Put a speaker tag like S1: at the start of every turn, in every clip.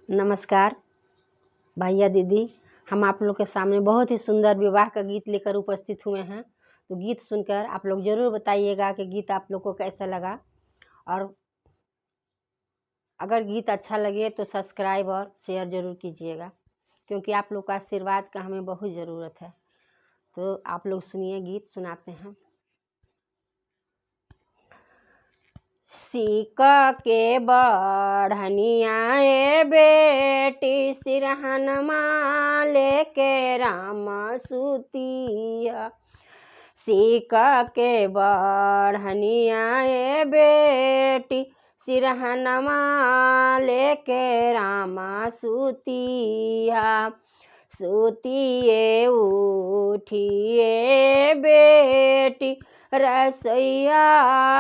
S1: नमस्कार भैया दीदी, हम आप लोग के सामने बहुत ही सुंदर विवाह का गीत लेकर उपस्थित हुए हैं। तो गीत सुनकर आप लोग ज़रूर बताइएगा कि गीत आप लोग को कैसा लगा। और अगर गीत अच्छा लगे तो सब्सक्राइब और शेयर ज़रूर कीजिएगा, क्योंकि आप लोग का आशीर्वाद का हमें बहुत ज़रूरत है। तो आप लोग सुनिए, गीत सुनाते हैं। सीका के बढ़निया ए बेटी सिरहन माले के राम सुतिया। सीका के बढ़निया ए बेटी सिरहन माले के राम सुतिया। सुतिए उठिए बेटी रसोईया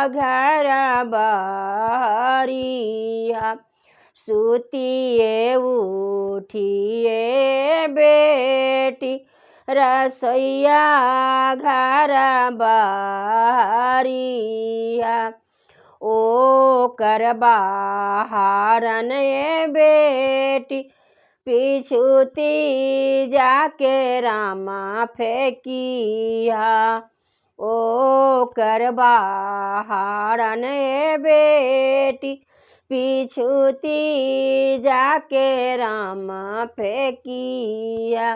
S1: घर बारिया। सुतिए उठिए बेटी रसोईया घर बारिया। ओ कर बाहरन ए बेटी पिछुती जाके रामा फेंकिया। ओ कर बाहरन ए बेटी पिछुती जाके रामा फेंकिया।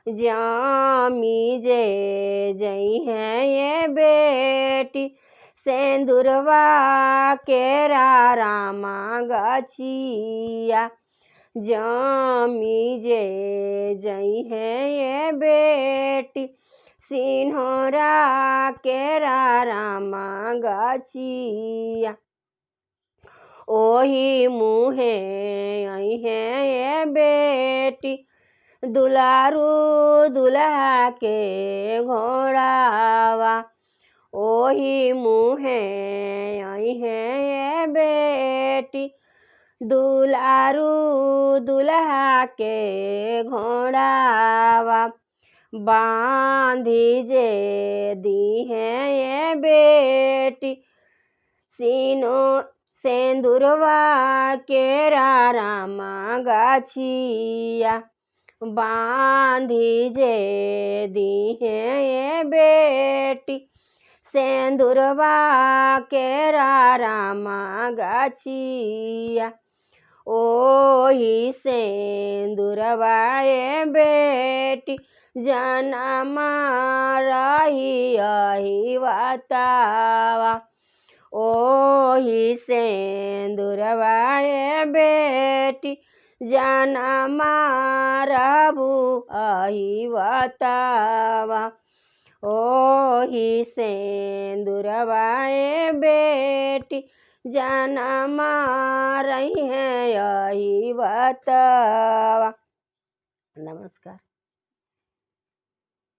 S1: जामी जे जई है ये बेटी सेंदुरवा केरा रामा गछिया। जामी जे जई है ये बेटी सिन्होरा केरा रामा गछिया। ओही मुहे आई है ये बेटी दुलारू दुल्हा के घोड़ावा। ओही मुहे आई है ये बेटी दुलारू दुल्हा के घोड़ावा। बांधी जे दी है ये बेटी सीनो सेंदुरवा केरा रामा गछिया। बांधी जे दी है ये बेटी सेंदुरवा केरा रामा गछिया। ओही सेंदुरवा ये बेटी जनमा रही अही बतावा। ओही सेंदुरवा ये बेटी जनमा रहबू अही बतावा। ओही सेंदुरवा ये बेटी जनमा रही है यही बतावा। नमस्कार।